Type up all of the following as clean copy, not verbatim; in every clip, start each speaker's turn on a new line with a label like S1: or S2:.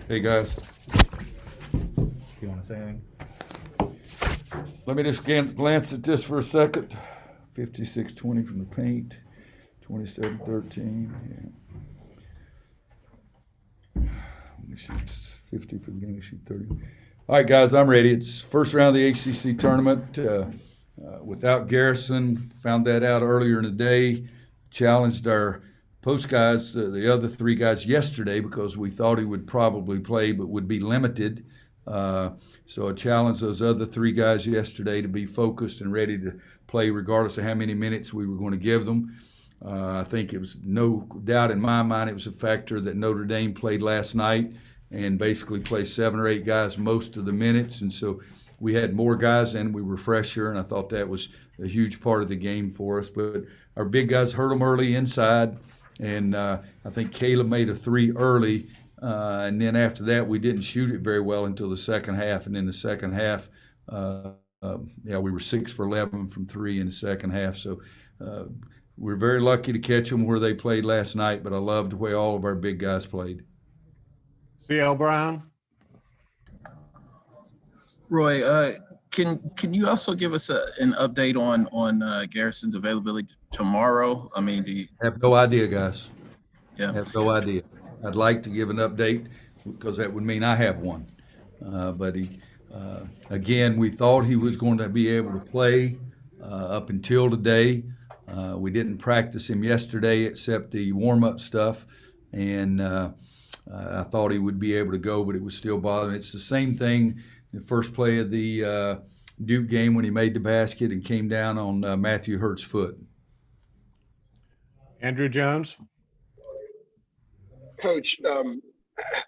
S1: Hey, guys.
S2: You want to say anything?
S1: Let me just glance at this for a second. 56-20 from the paint, 27-13. Yeah. We shoot 50 for the game. We shoot 30. All right, guys, I'm ready. It's first round of the ACC tournament. Without Garrison, found that out earlier in the day. Challenged our post guys, the other three guys yesterday because we thought he would probably play but would be limited. So I challenged those other three guys yesterday to be focused and ready to play regardless of how many minutes we were going to give them. I think it was no doubt in my mind it was a factor that Notre Dame played last night and basically played 7 or 8 guys most of the minutes. And so we had more guys and we were fresher, and I thought that was a huge part of the game for us. But our big guys hurt them early inside. And I think Caleb made a 3 early, and then after that we didn't shoot it very well until the second half. And in the second half, we were 6 for 11 from 3 in the second half. So we're very lucky to catch them where they played last night. But I loved the way all of our big guys played.
S3: C.L. Brown.
S4: Roy, can you also give us an update on Garrison's availability tomorrow? I mean,
S1: Have no idea, guys.
S4: Yeah.
S1: Have no idea. I'd like to give an update because that would mean I have one. But again, we thought he was going to be able to play up until today. We didn't practice him yesterday except the warm-up stuff, and I thought he would be able to go, but it was still bothering. It's the same thing. The first play of the Duke game when he made the basket and came down on Matthew Hurt's foot.
S3: Andrew Jones.
S5: Coach,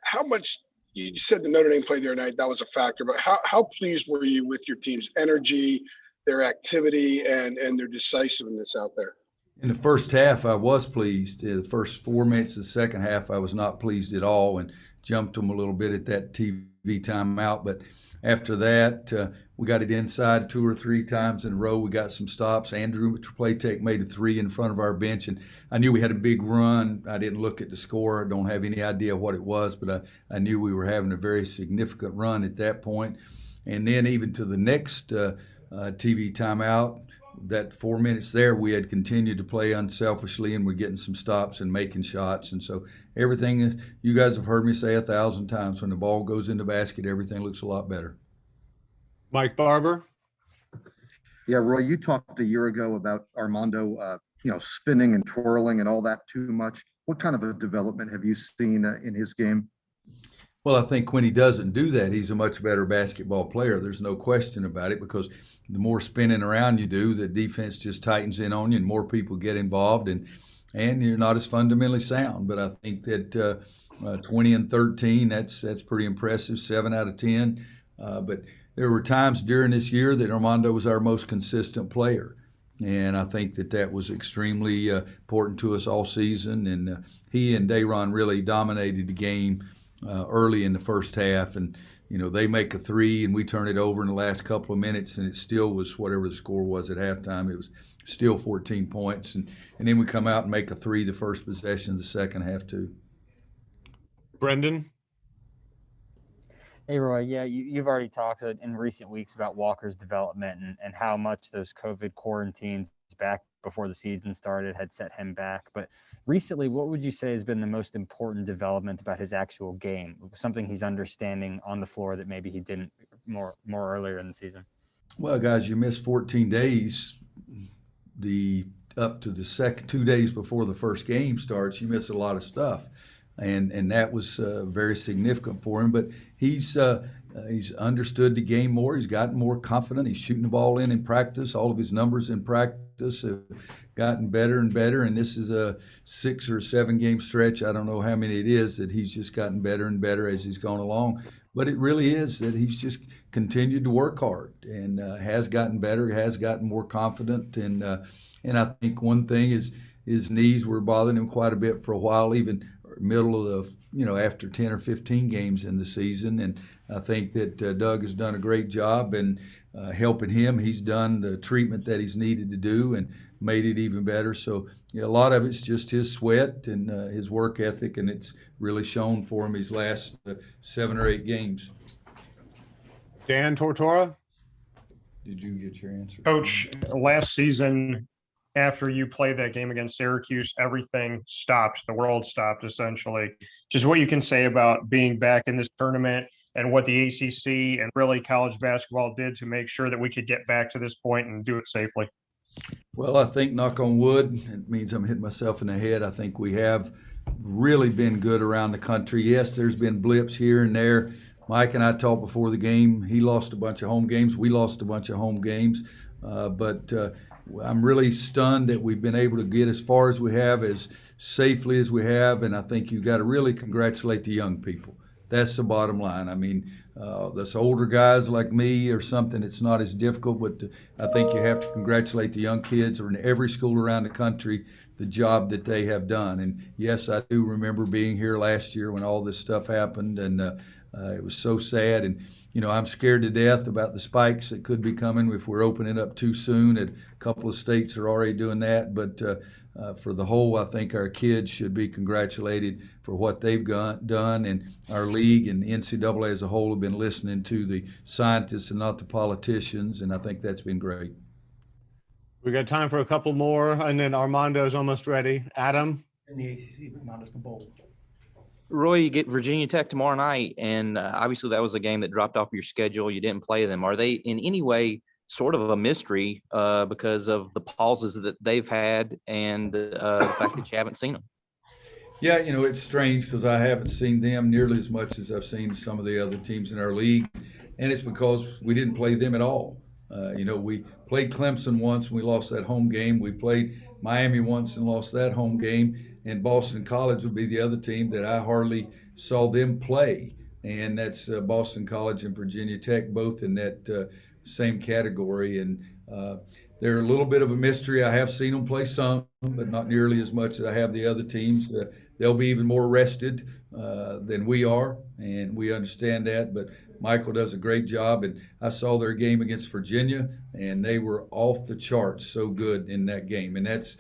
S5: how much you said the Notre Dame play the other night, that was a factor, but how pleased were you with your team's energy, their activity, and their decisiveness out there?
S1: In the first half, I was pleased. The first 4 minutes of the second half, I was not pleased at all and jumped them a little bit at that TV timeout. But after that, we got it inside 2 or 3 times in a row. We got some stops. Andrew Playtech made a 3 in front of our bench, and I knew we had a big run. I didn't look at the score. I don't have any idea what it was, but I knew we were having a very significant run at that point. And then even to the next TV timeout, that 4 minutes there, we had continued to play unselfishly, and we're getting some stops and making shots. And so everything, you guys have heard me say 1,000 times, when the ball goes in the basket, everything looks a lot better.
S3: Mike Barber.
S6: Yeah, Roy, you talked a year ago about Armando, spinning and twirling and all that too much. What kind of a development have you seen in his game?
S1: Well, I think when he doesn't do that, he's a much better basketball player. There's no question about it, because the more spinning around you do, the defense just tightens in on you and more people get involved, and you're not as fundamentally sound. But I think that 20 and 13, that's pretty impressive, 7 out of 10. But there were times during this year that Armando was our most consistent player. And I think that was extremely important to us all season. And he and Dayron really dominated the game early in the first half. And, they make a 3 and we turn it over in the last couple of minutes, and it still was whatever the score was at halftime. It was still 14 points. And then we come out and make a 3 the first possession of the second half too.
S3: Brendan.
S2: Hey, Roy, yeah, you've already talked in recent weeks about Walker's development and how much those COVID quarantines back before the season started had set him back. But recently, what would you say has been the most important development about his actual game? Something he's understanding on the floor that maybe he didn't more earlier in the season?
S1: Well, guys, you missed 14 days. Up to the second 2 days before the first game starts, you miss a lot of stuff. And that was very significant for him. But he's understood the game more. He's gotten more confident. He's shooting the ball in practice. All of his numbers in practice have gotten better and better. And this is a 6 or 7 game stretch. I don't know how many it is that he's just gotten better and better as he's gone along. But it really is that he's just continued to work hard and has gotten better, has gotten more confident. And I think one thing is his knees were bothering him quite a bit for a while, even middle of after 10 or 15 games in the season. And I think that Doug has done a great job in helping him. He's done the treatment that he's needed to do, and made it even better. So a lot of it's just his sweat and his work ethic, and it's really shown for him these last 7 or 8 games.
S3: Dan Tortora.
S1: Did you get your answer?
S7: Coach, last season, after you played that game against Syracuse, everything stopped. The world stopped, essentially. Just what you can say about being back in this tournament and what the ACC and really college basketball did to make sure that we could get back to this point and do it safely.
S1: Well, I think, knock on wood, it means I'm hitting myself in the head. I think we have really been good around the country. Yes, there's been blips here and there. Mike and I talked before the game. He lost a bunch of home games. We lost a bunch of home games. But I'm really stunned that we've been able to get as far as we have, as safely as we have. And I think you've got to really congratulate the young people. That's the bottom line. I mean, this older guys like me or something, it's not as difficult, but I think you have to congratulate the young kids or in every school around the country, the job that they have done. And yes, I do remember being here last year when all this stuff happened, and it was so sad. And, I'm scared to death about the spikes that could be coming if we're opening up too soon. And a couple of states are already doing that. But for the whole, I think our kids should be congratulated for what they've done. And our league and NCAA as a whole have been listening to the scientists and not the politicians. And I think that's been great.
S3: We got time for a couple more, and then Armando's almost ready. Adam.
S8: In the ACC, but not as the bowl.
S9: Roy, you get Virginia Tech tomorrow night, and obviously that was a game that dropped off your schedule. You didn't play them. Are they in any way sort of a mystery because of the pauses that they've had and the fact that you haven't seen them?
S1: Yeah, it's strange because I haven't seen them nearly as much as I've seen some of the other teams in our league, and it's because we didn't play them at all. We played Clemson once and we lost that home game. We played Miami once and lost that home game. And Boston College would be the other team that I hardly saw them play. And that's Boston College and Virginia Tech, both in that same category. And they're a little bit of a mystery. I have seen them play some, but not nearly as much as I have the other teams. They'll be even more rested than we are, and we understand that. But Michael does a great job, and I saw their game against Virginia, and they were off the charts so good in that game. And that's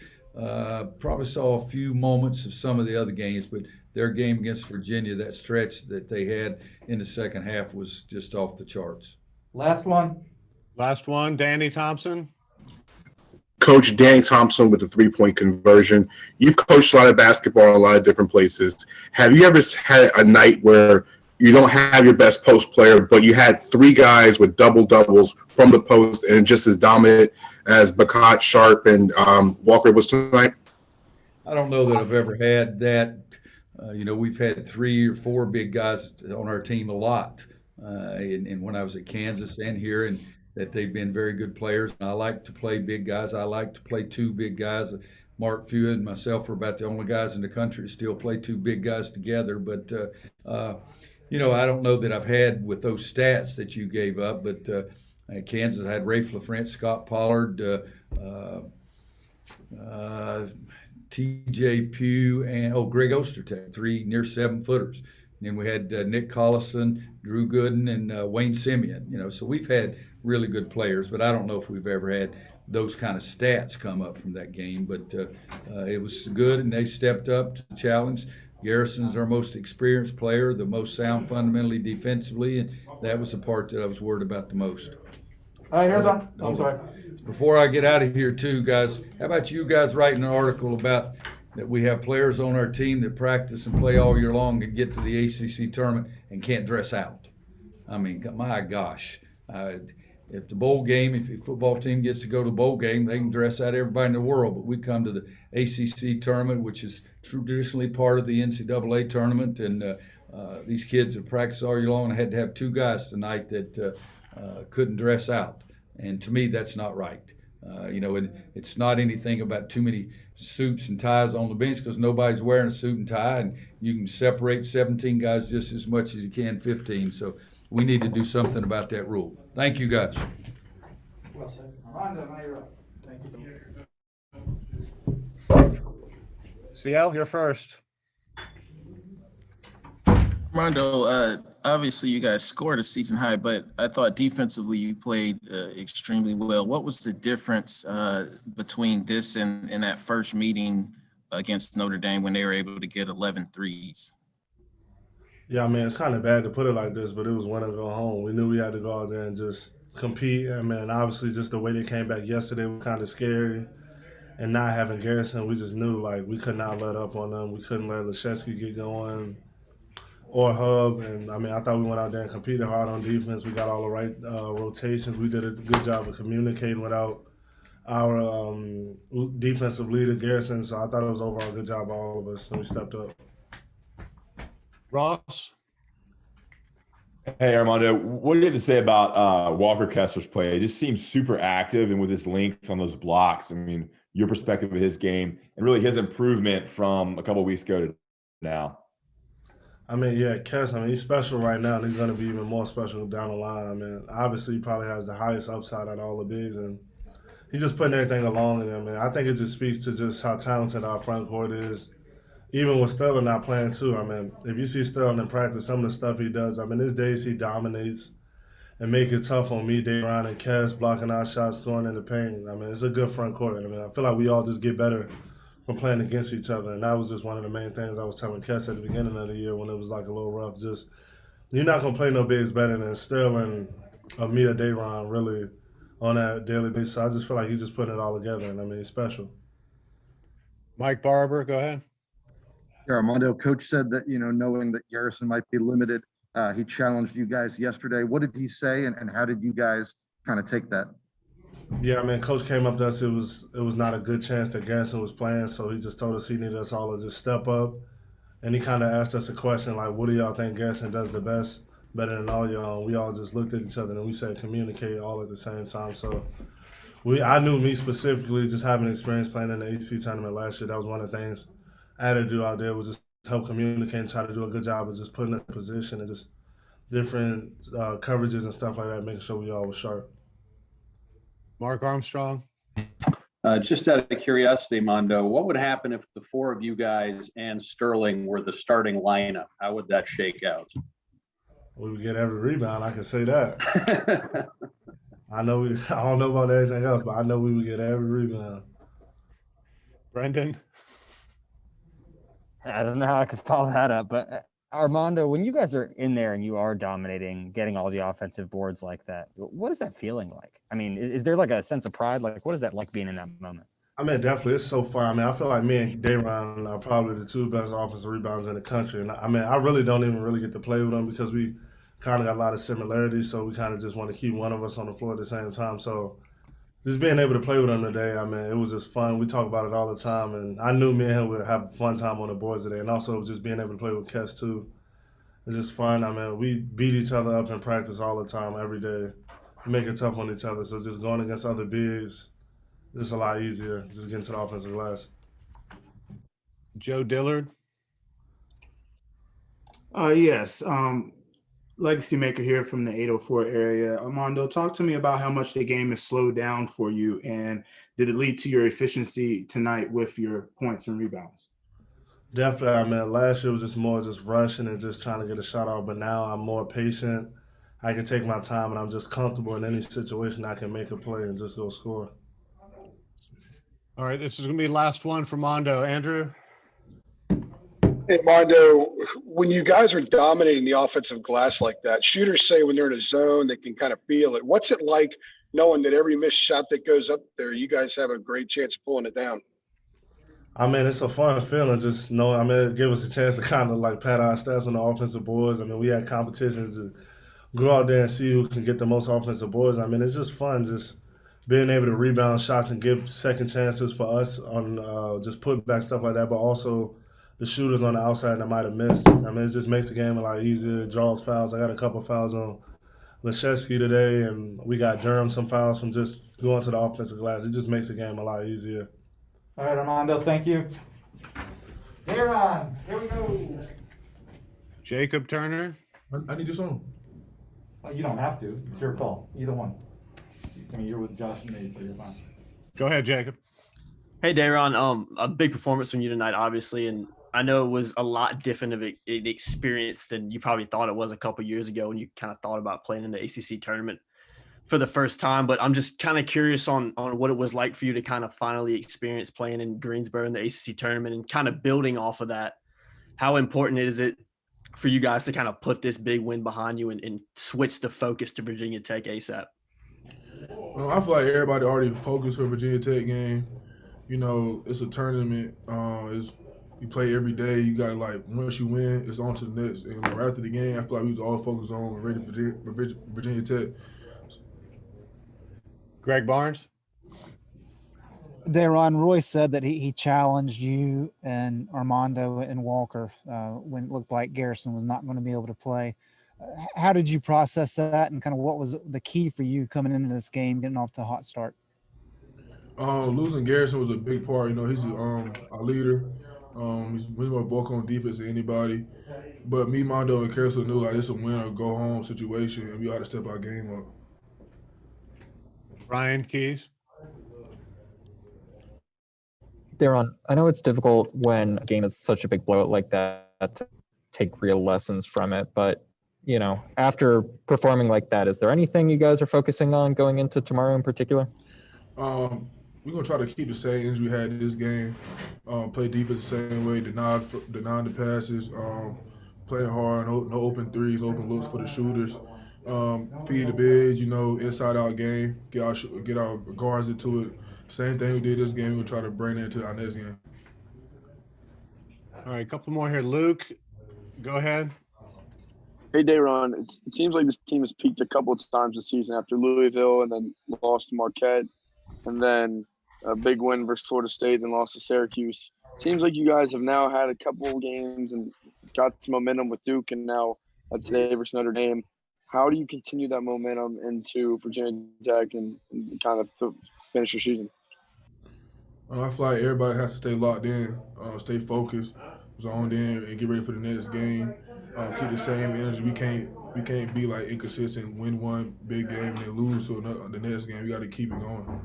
S1: probably saw a few moments of some of the other games, but their game against Virginia, that stretch that they had in the second half was just off the charts.
S8: Last one,
S3: Danny Thompson.
S10: Coach Danny Thompson with the 3-point conversion. You've coached a lot of basketball in a lot of different places. Have you ever had a night where you don't have your best post player, but you had 3 guys with double-doubles from the post and just as dominant as Bacot, Sharpe, and Walker was tonight?
S1: I don't know that I've ever had that. We've had 3 or 4 big guys on our team a lot. And when I was at Kansas and here, and that they've been very good players. And I like to play big guys. I like to play 2 big guys. Mark Few and myself are about the only guys in the country to still play 2 big guys together. But, I don't know that I've had with those stats that you gave up. But at Kansas, I had Rafe LaFrance, Scott Pollard, T.J. Pugh, and Greg Ostertag, 3 near 7-footers. And then we had Nick Collison, Drew Gooden, and Wayne Simeon. So we've had really good players, but I don't know if we've ever had those kind of stats come up from that game. But it was good, and they stepped up to the challenge. Garrison's our most experienced player, the most sound fundamentally defensively, and that was the part that I was worried about the most.
S8: All right, here's one. I'm sorry.
S1: Before I get out of here too, guys, how about you guys writing an article about that we have players on our team that practice and play all year long and get to the ACC tournament and can't dress out? I mean, my gosh. If the bowl game, if the football team gets to go to the bowl game, they can dress out everybody in the world. But we come to the ACC tournament, which is traditionally part of the NCAA tournament, and these kids have practiced all year long. I had to have 2 guys tonight that couldn't dress out. And to me, that's not right. And it's not anything about too many suits and ties on the bench because nobody's wearing a suit and tie, and you can separate 17 guys just as much as you can 15. So we need to do something about that rule. Thank you, guys.
S8: Well said. Armando, now you're up. Thank you.
S3: CL, you're first.
S4: Armando, obviously you guys scored a season high, but I thought defensively you played extremely well. What was the difference between this and that first meeting against Notre Dame when they were able to get 11 threes?
S11: Yeah, I mean, it's kind of bad to put it like this, but it was win or go home. We knew we had to go out there and just compete. I mean, obviously, just the way they came back yesterday was kind of scary. And not having Garrison, we just knew, like, we could not let up on them. We couldn't let Leshevsky get going or Hub. And, I mean, I thought we went out there and competed hard on defense. We got all the right rotations. We did a good job of communicating without our defensive leader, Garrison. So I thought it was overall a good job by all of us, and we stepped up.
S3: Ross?
S12: Hey, Armando, what do you have to say about Walker Kessler's play? It just seems super active, and with his length on those blocks, I mean, your perspective of his game and really his improvement from a couple of weeks ago to now.
S11: I mean, yeah, Kessler, I mean, he's special right now, and he's going to be even more special down the line. I mean, obviously, he probably has the highest upside out of all the bigs, and he's just putting everything along in there, man. I think it just speaks to just how talented our front court is. Even with Sterling not playing too, I mean, if you see Sterling in practice, some of the stuff he does, I mean, there's days he dominates and make it tough on me, Dillard and Kess, blocking our shots, scoring in the paint. I mean, it's a good front court. I mean, I feel like we all just get better from playing against each other, and that was just one of the main things I was telling Kess at the beginning of the year when it was like a little rough. Just, you're not going to play no bigs better than Sterling or me or Dillard really on that daily basis. So I just feel like he's just putting it all together, and I mean, he's special.
S3: Mike Barber, go ahead.
S6: Yeah, Armando, coach said that, knowing that Garrison might be limited, he challenged you guys yesterday. What did he say, and how did you guys kind of take that?
S11: Yeah, I mean, coach came up to us. It was not a good chance that Garrison was playing, so he just told us he needed us all to just step up. And he kind of asked us a question like, what do y'all think Garrison does the best, better than all y'all? And we all just looked at each other and we said communicate all at the same time. So I knew me specifically, just having experience playing in the ACC tournament last year, that was one of the things I had to do out there was just help communicate and try to do a good job of just putting us in position and just different coverages and stuff like that, making sure we all were sharp.
S3: Mark Armstrong?
S13: Just out of curiosity, Mondo, what would happen if the four of you guys and Sterling were the starting lineup? How would that shake out?
S11: We would get every rebound, I can say that. I don't know about anything else, but I know we would get every rebound.
S3: Brendan?
S2: I don't know how I could follow that up, but Armando, when you guys are in there and you are dominating, getting all the offensive boards like that, what is that feeling like? I mean, is there like a sense of pride? Like, what is that like being in that moment?
S11: I mean, definitely, it's so fun. I mean, I feel like me and Dayron are probably the two best offensive rebounders in the country. And I mean, I really don't even really get to play with them because we kind of got a lot of similarities, so we kind of just want to keep one of us on the floor at the same time. So just being able to play with him today, I mean, it was just fun. We talk about it all the time, and I knew me and him would have a fun time on the boards today. And also just being able to play with Kess too, it's just fun. I mean, we beat each other up in practice all the time, every day. We make it tough on each other. So just going against other bigs, it's just a lot easier, just getting to the offensive glass.
S3: Joe Dillard?
S8: Yes. Legacy maker here from the 804 area. Armando, talk to me about how much the game has slowed down for you, and did it lead to your efficiency tonight with your points and rebounds?
S11: Definitely. I mean, last year was just more just rushing and just trying to get a shot off, but now I'm more patient. I can take my time, and I'm just comfortable in any situation. I can make a play and just go score.
S3: All right, this is going to be the last one for Mondo. Andrew?
S5: Hey, Armando, when you guys are dominating the offensive glass like that, shooters say when they're in a zone, they can kind of feel it. What's it like knowing that every missed shot that goes up there, you guys have a great chance of pulling it down?
S11: I mean, it's a fun feeling just knowing, I mean, it gives us a chance to kind of like pat our stats on the offensive boards. I mean, we had competitions to go out there and see who can get the most offensive boards. I mean, it's just fun just being able to rebound shots and give second chances for us on just putting back stuff like that, but also the shooters on the outside that might have missed. I mean, it just makes the game a lot easier. It draws fouls. I got a couple fouls on Leshevsky today, and we got Durham some fouls from just going to the offensive glass. It just makes the game a lot easier.
S8: All right, Armando, thank you. Aaron, here we go.
S3: Jacob Turner?
S14: I need your song.
S8: Well, you don't have to. It's your call. Either one. I mean, you're with Josh and Nate, so you're fine.
S3: Go ahead, Jacob.
S15: Hey, Dayron. A big performance from you tonight, obviously, and
S14: I know it was a lot different of an experience than you probably thought it was a couple years ago when you kind of thought about playing in the ACC tournament for the first time. But I'm just kind of curious on what it was like for you to kind of finally experience playing in Greensboro in the ACC tournament and kind of building off of that. How important is it for you guys to kind of put this big win behind you and switch the focus to Virginia Tech ASAP?
S15: I feel like everybody already focused for Virginia Tech game. You know, it's a tournament. You play every day. You got to, like, once you win, it's on to the next. And right after the game, I feel like we was all focused on ready for Virginia Tech.
S3: Greg Barnes.
S16: Daron, Roy said that he challenged you and Armando and Walker when it looked like Garrison was not going to be able to play. How did you process that, and kind of what was the key for you coming into this game, getting off to a hot start?
S15: Losing Garrison was a big part. You know, he's our leader. He's way more vocal on defense than anybody. But me, Mondo, and Kessler knew, like, this is a win or go home situation, and we ought to step our game up.
S3: Ryan Keys.
S17: Daron, I know it's difficult when a game is such a big blowout like that to take real lessons from it, but, you know, after performing like that, is there anything you guys are focusing on going into tomorrow in particular?
S15: We're going to try to keep the same energy we had in this game, play defense the same way, deny the passes, playing hard, no open threes, open looks for the shooters, feed the bigs, you know, inside-out game, get our guards into it. Same thing we did this game, we'll try to bring it into our next game.
S3: All right, a couple more here. Luke, go ahead.
S18: Hey, Daron, it seems like this team has peaked a couple of times this season after Louisville and then lost to Marquette and then a big win versus Florida State and lost to Syracuse. Seems like you guys have now had a couple of games and got some momentum with Duke and now today versus Notre Dame. How do you continue that momentum into Virginia Tech and kind of to finish your season?
S15: I feel like everybody has to stay locked in, stay focused, zoned in, and get ready for the next game. Keep the same energy. We can't be like inconsistent, win one big game and then lose to the next game. We got to keep it going.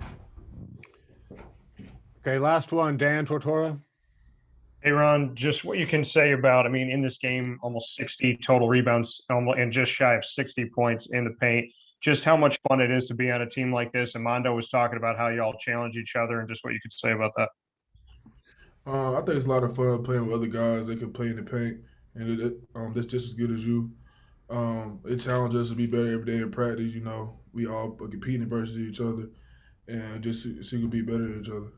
S3: Okay, last one, Dan Tortora.
S7: Hey, Ron, just what you can say about, I mean, in this game, almost 60 total rebounds and just shy of 60 points in the paint. Just how much fun it is to be on a team like this. Armando was talking about how y'all challenge each other and just what you could say about that.
S15: I think it's a lot of fun playing with other guys that can play in the paint, and that's just as good as you. It challenges us to be better every day in practice. You know, we all are competing versus each other, and just so we can be better than each other.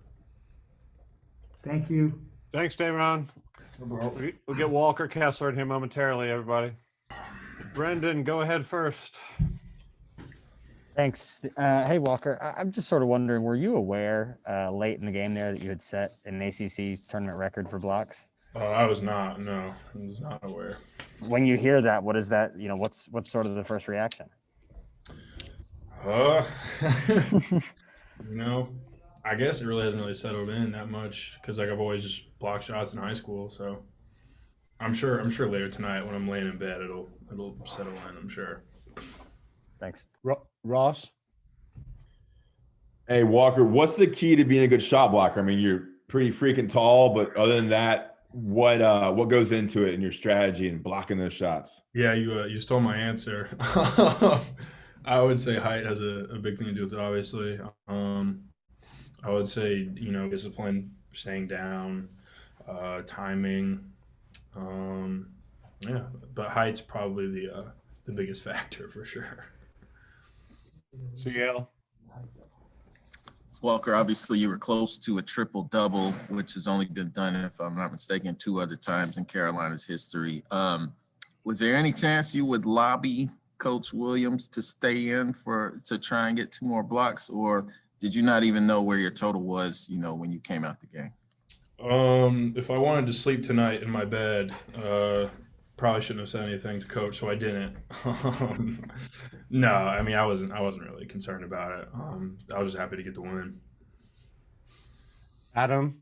S19: Thank you.
S3: Thanks, Daron. We'll get Walker Kessler in here momentarily, everybody. Brendan, go ahead first.
S2: Thanks. Hey, Walker, I'm just sort of wondering, were you aware late in the game there that you had set an ACC tournament record for blocks?
S19: I was not. No, I was not aware.
S2: When you hear that, what is that? You know, what's sort of the first reaction?
S19: You know, I guess it really hasn't really settled in that much because, like, I've always just blocked shots in high school. So I'm sure later tonight when I'm laying in bed, it'll settle in. I'm sure.
S2: Thanks.
S3: Ross?
S12: Hey, Walker, what's the key to being a good shot blocker? I mean, you're pretty freaking tall, but other than that, what goes into it in your strategy and blocking those shots?
S19: Yeah, you stole my answer. I would say height has a big thing to do with it, obviously. I would say, you know, discipline, staying down, timing. Yeah, but height's probably the biggest factor for sure.
S3: CL?
S4: Walker, obviously you were close to a triple-double, which has only been done, if I'm not mistaken, 2 other times in Carolina's history. Was there any chance you would lobby Coach Williams to stay in to try and get 2 more blocks, or did you not even know where your total was, you know, when you came out the game?
S19: If I wanted to sleep tonight in my bed, probably shouldn't have said anything to Coach, so I didn't. No, I mean, I wasn't really concerned about it. I was just happy to get the win.
S3: Adam?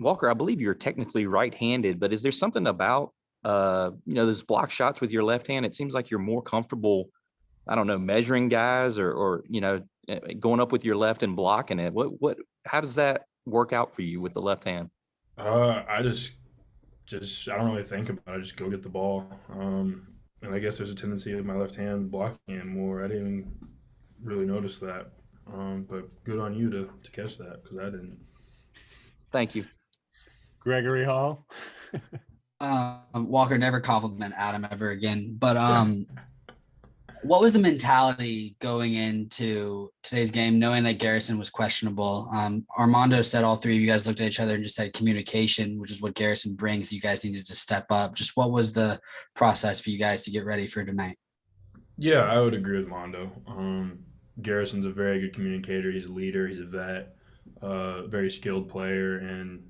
S9: Walker, I believe you're technically right-handed, but is there something about, those block shots with your left hand? It seems like you're more comfortable, I don't know, measuring guys or going up with your left and blocking it. How does that work out for you with the left hand?
S19: I just I don't really think about it. I just go get the ball. And I guess there's a tendency of my left hand blocking it more. I didn't even really notice that. But good on you to catch that, because I didn't.
S9: Thank you.
S3: Gregory Hall.
S20: Walker, never compliment Adam ever again. But what was the mentality going into today's game, knowing that Garrison was questionable? Armando said all three of you guys looked at each other and just said communication, which is what Garrison brings. So you guys needed to step up. Just what was the process for you guys to get ready for tonight?
S19: Yeah, I would agree with Mondo. Garrison's a very good communicator. He's a leader. He's a vet, very skilled player. And,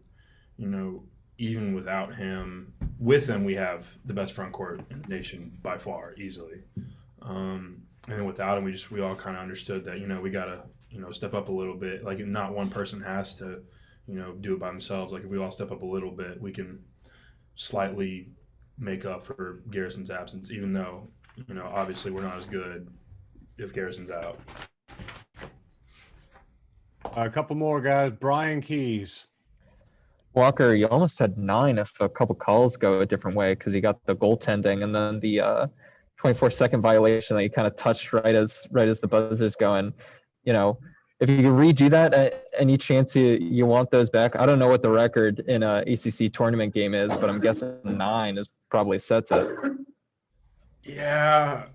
S19: you know, even without him, with him, we have the best front court in the nation by far, easily. And then without him, we all kind of understood that, you know, we got to, you know, step up a little bit. Like, not one person has to, you know, do it by themselves. Like, if we all step up a little bit, we can slightly make up for Garrison's absence, even though, you know, obviously we're not as good if Garrison's out.
S3: A couple more guys. Brian Keys.
S17: Walker, you almost had 9 if a couple calls go a different way, because you got the goaltending and then the 24-second violation that you kind of touched right as the buzzer's going. You know, if you can redo that, any chance you want those back? I don't know what the record in a ACC tournament game is, but I'm guessing 9 is probably sets it.
S19: Yeah,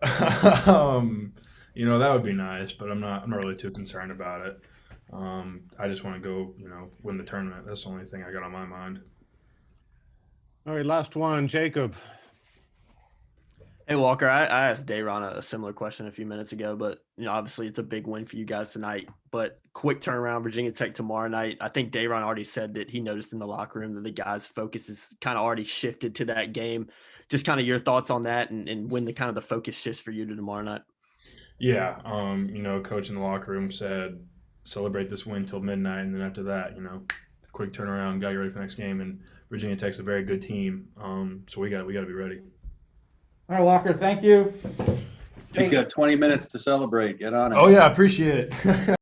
S19: you know, that would be nice, but I'm not really too concerned about it. I just want to go, you know, win the tournament. That's the only thing I got on my mind.
S3: All right, last one, Jacob.
S14: Hey, Walker, I asked Dayron a similar question a few minutes ago, but, you know, obviously it's a big win for you guys tonight, but quick turnaround, Virginia Tech tomorrow night. I think Dayron already said that he noticed in the locker room that the guys' focus is kind of already shifted to that game. Just kind of your thoughts on that and when the kind of the focus shifts for you to tomorrow night.
S19: Yeah, you know, coach in the locker room said, celebrate this win till midnight, and then after that, you know, quick turnaround, got you ready for the next game. And Virginia Tech's a very good team, so we got to be ready.
S21: All right, Walker, thank you.
S13: You've got 20 minutes to celebrate. Get on it.
S19: Oh yeah, I appreciate it.